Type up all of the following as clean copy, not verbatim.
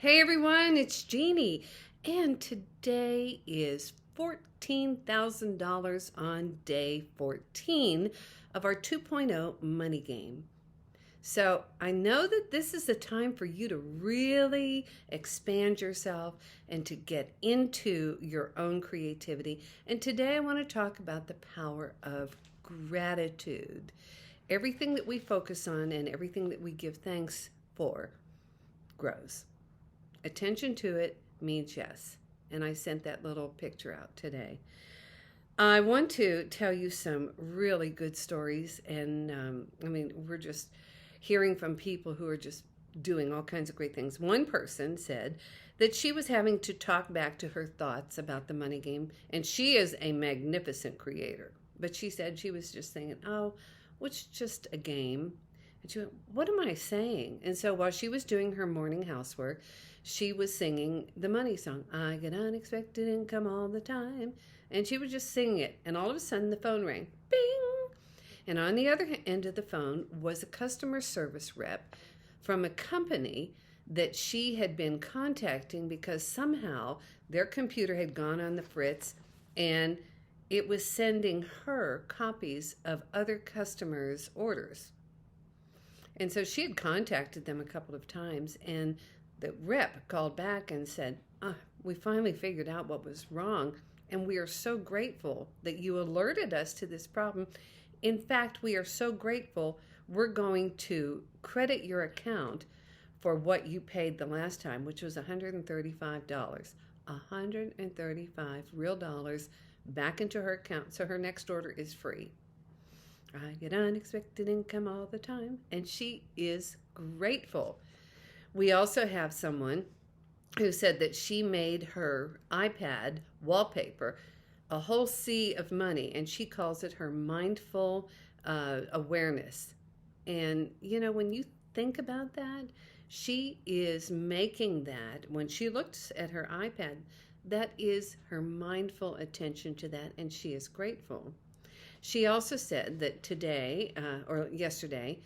Hey everyone, it's Jeannie, and today is $14,000 on day 14 of our 2.0 money game. So I know that this is a time for you to really expand yourself and to get into your own creativity. And today I want to talk about the power of gratitude. Everything that we focus on and everything that we give thanks for grows. Attention to it means yes. And I sent that little picture out today. I want to tell you some really good stories. And we're just hearing from people who are just doing all kinds of great things. One person said that she was having to talk back to her thoughts about the money game. And she is a magnificent creator. But she said she was just thinking, oh, well, it's just a game. And she went, what am I saying? And so while she was doing her morning housework, she was singing the money song. I get unexpected income all the time. And she was just singing it. And all of a sudden the phone rang. Bing! And on the other end of the phone was a customer service rep from a company that she had been contacting because somehow their computer had gone on the fritz and it was sending her copies of other customers' orders. And so she had contacted them a couple of times, and the rep called back and said, we finally figured out what was wrong, and we are so grateful that you alerted us to this problem. In fact, we are so grateful we're going to credit your account for what you paid the last time, which was $135. 135 real dollars back into her account, so her next order is free. I get unexpected income all the time, and she is grateful. We also have someone who said that she made her iPad wallpaper a whole sea of money, and she calls it her mindful awareness. And, when you think about that, she is making that, when she looks at her iPad, that is her mindful attention to that, and she is grateful. She also said that today, or yesterday,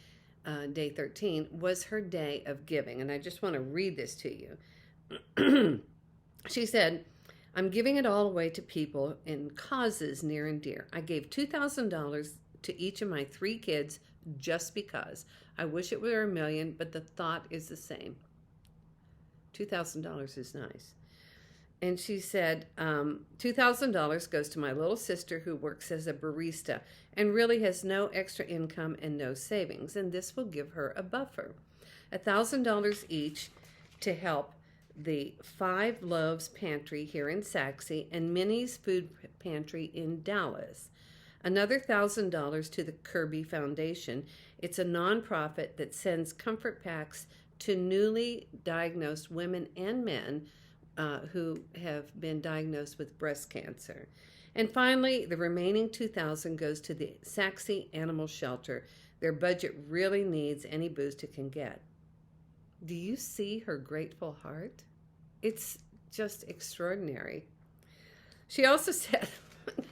day 13, was her day of giving. And I just want to read this to you. She said, I'm giving it all away to people in causes near and dear. I gave $2,000 to each of my 3 kids just because. I wish it were $1 million, but the thought is the same. $2,000 is nice. And she said, $2,000 goes to my little sister who works as a barista and really has no extra income and no savings. And this will give her a buffer. $1,000 each to help the Five Loaves Pantry here in Saxe and Minnie's Food Pantry in Dallas. Another $1,000 to the Kirby Foundation. It's a nonprofit that sends comfort packs to newly diagnosed women and men who have been diagnosed with breast cancer. And finally, the remaining $2,000 goes to the Saxe Animal Shelter. Their budget really needs any boost it can get. Do you see her grateful heart? It's just extraordinary. She also said,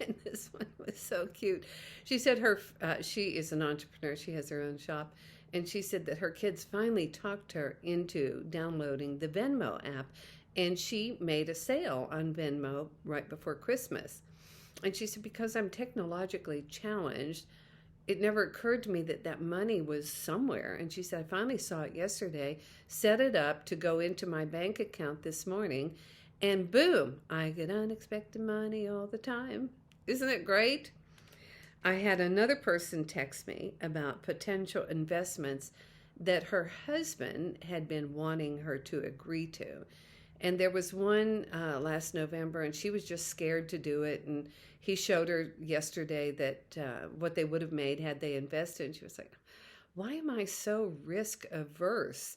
and this one was so cute. She said she is an entrepreneur. She has her own shop. And she said that her kids finally talked her into downloading the Venmo app. And she made a sale on Venmo right before Christmas. And she said, because I'm technologically challenged, it never occurred to me that that money was somewhere. And she said, I finally saw it yesterday, set it up to go into my bank account this morning, and boom, I get unexpected money all the time. Isn't it great? I had another person text me about potential investments that her husband had been wanting her to agree to. And there was one last November, and she was just scared to do it. And he showed her yesterday that what they would have made had they invested. And she was like, why am I so risk averse?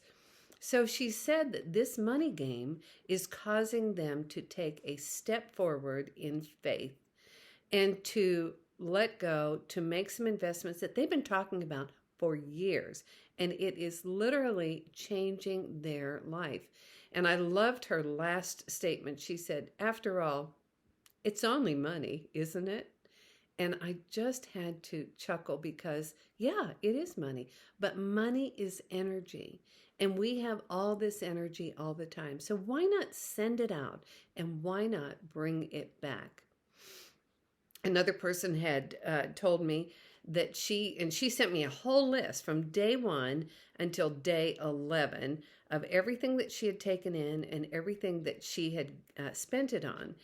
So she said that this money game is causing them to take a step forward in faith and to let go, to make some investments that they've been talking about for years. And it is literally changing their life. And I loved her last statement. She said, after all, it's only money, isn't it? And I just had to chuckle because, yeah, it is money, but money is energy. And we have all this energy all the time. So why not send it out and why not bring it back? Another person had told me that she sent me a whole list from day 1 until day 11 of everything that she had taken in and everything that she had spent it on.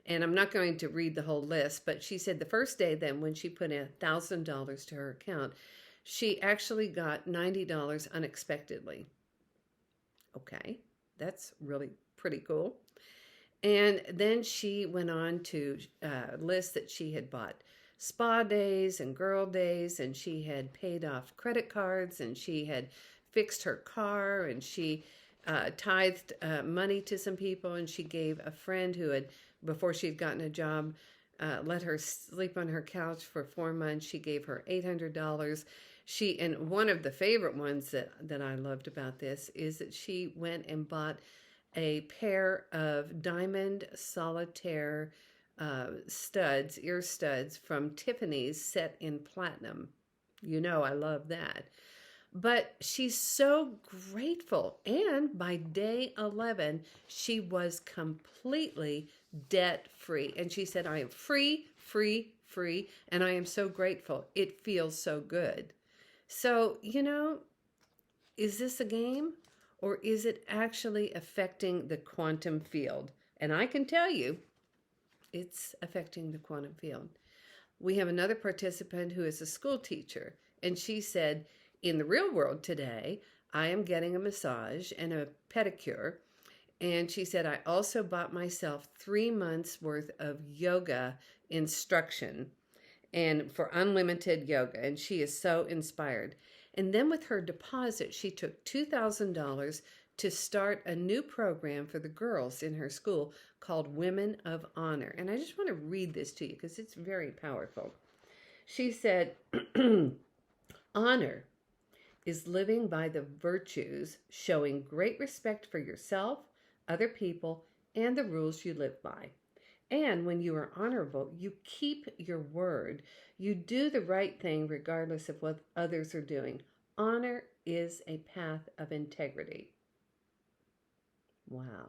And I'm not going to read the whole list, but she said the first day then when she put in $1,000 to her account, she actually got $90 unexpectedly. Okay, that's really pretty cool. And then she went on to list that she had bought spa days and girl days, and she had paid off credit cards, and she had fixed her car, and she tithed money to some people, and she gave a friend who had, before she'd gotten a job, let her sleep on her couch for 4 months. She gave her $800. And one of the favorite ones that I loved about this is that she went and bought a pair of diamond solitaire studs, ear studs from Tiffany's set in platinum. You know, I love that. But she's so grateful. And by day 11, she was completely debt free. And she said, I am free, free, free. And I am so grateful. It feels so good. So, you know, is this a game? Or is it actually affecting the quantum field? And I can tell you, it's affecting the quantum field. We have another participant who is a school teacher, and she said, in the real world today, I am getting a massage and a pedicure. And she said, I also bought myself 3 months worth of yoga instruction and for unlimited yoga. And she is so inspired. And then with her deposit, she took $2,000 to start a new program for the girls in her school called Women of Honor. And I just want to read this to you because it's very powerful. She said, honor is living by the virtues, showing great respect for yourself, other people, and the rules you live by. And when you are honorable, you keep your word. You do the right thing regardless of what others are doing. Honor is a path of integrity. Wow.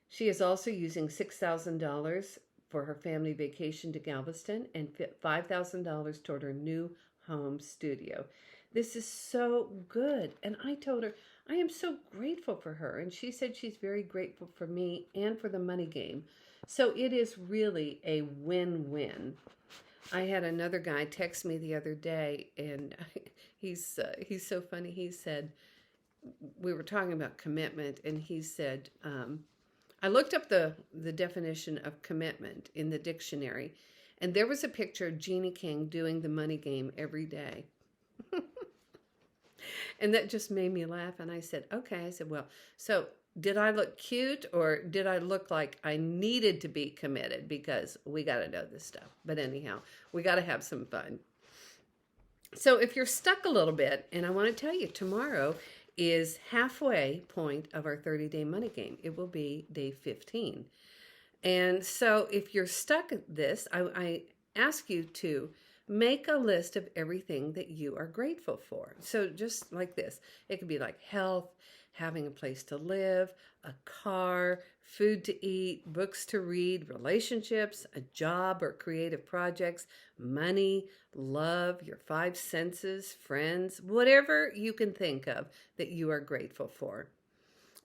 She is also using $6,000 for her family vacation to Galveston and $5,000 toward her new home studio. This is so good. And I told her, I am so grateful for her. And she said she's very grateful for me and for the money game. So it is really a win-win. I had another guy text me the other day, and he's so funny. He said, we were talking about commitment, and he said, I looked up the definition of commitment in the dictionary, and there was a picture of Jeannie King doing the money game every day. And that just made me laugh. And I said, okay. I said, well, so did I look cute or did I look like I needed to be committed? Because we got to know this stuff. But anyhow, we got to have some fun. So if you're stuck a little bit, and I want to tell you, tomorrow is halfway point of our 30-day money game. It will be day 15. And so if you're stuck at this, I ask you to make a list of everything that you are grateful for. So just like this, it could be like health, having a place to live, a car, food to eat, books to read, relationships, a job or creative projects, money, love, your 5 senses, friends, whatever you can think of that you are grateful for.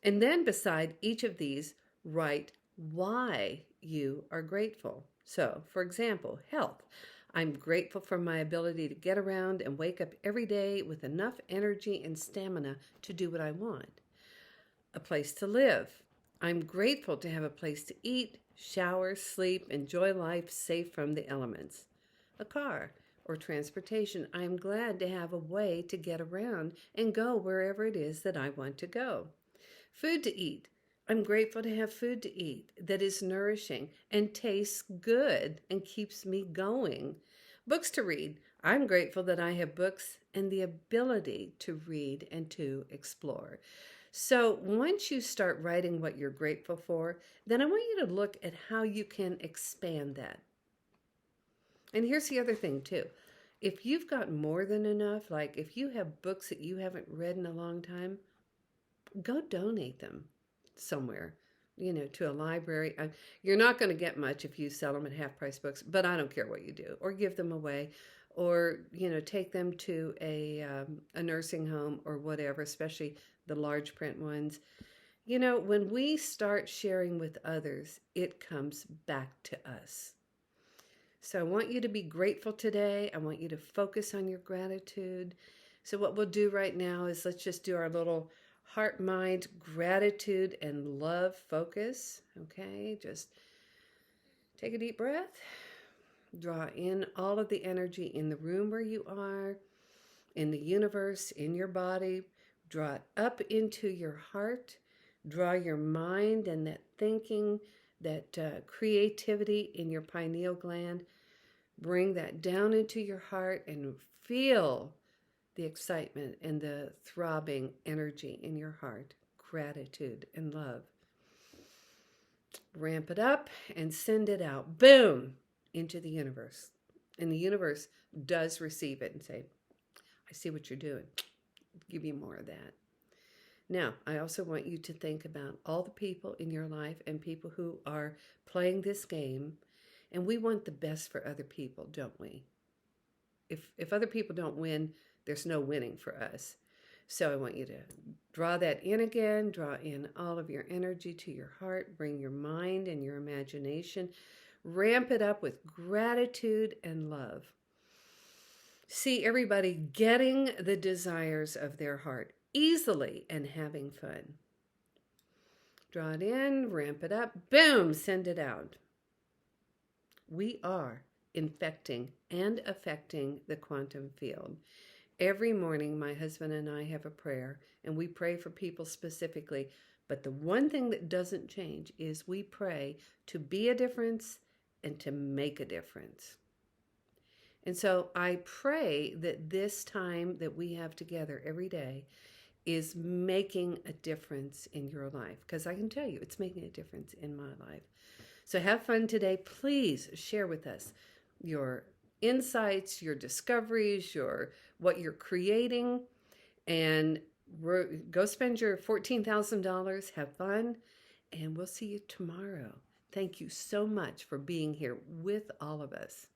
And then beside each of these, write why you are grateful. So, for example, health. I'm grateful for my ability to get around and wake up every day with enough energy and stamina to do what I want. A place to live. I'm grateful to have a place to eat, shower, sleep, enjoy life safe from the elements. A car or transportation. I'm glad to have a way to get around and go wherever it is that I want to go. Food to eat. I'm grateful to have food to eat that is nourishing and tastes good and keeps me going. Books to read. I'm grateful that I have books and the ability to read and to explore. So once you start writing what you're grateful for, then I want you to look at how you can expand that. And here's the other thing too. If you've got more than enough, like if you have books that you haven't read in a long time, go donate them somewhere, to a library. You're not going to get much if you sell them at half price books, but I don't care what you do, or give them away, or take them to a nursing home or whatever, especially the large print ones. When we start sharing with others, it comes back to us. So I want you to be grateful today. I want you to focus on your gratitude. So what we'll do right now is let's just do our little heart, mind, gratitude, and love focus. Okay, just take a deep breath. Draw in all of the energy in the room where you are, in the universe, in your body. Draw it up into your heart. Draw your mind and that thinking, that creativity in your pineal gland. Bring that down into your heart and feel the excitement and the throbbing energy in your heart, gratitude and love. Ramp it up and send it out, boom, into the universe. And the universe does receive it and say, I see what you're doing. Give you more of that. Now, I also want you to think about all the people in your life and people who are playing this game. And we want the best for other people, don't we? If other people don't win, there's no winning for us. So I want you to draw that in again, draw in all of your energy to your heart, bring your mind and your imagination, ramp it up with gratitude and love. See everybody getting the desires of their heart easily and having fun. Draw it in, ramp it up, boom, send it out. We are infecting and affecting the quantum field. Every morning, my husband and I have a prayer, and we pray for people specifically. But the one thing that doesn't change is we pray to be a difference and to make a difference. And so I pray that this time that we have together every day is making a difference in your life, because I can tell you it's making a difference in my life. So have fun today. Please share with us your insights, your discoveries, what you're creating, and go spend your $14,000. Have fun, and we'll see you tomorrow. Thank you so much for being here with all of us.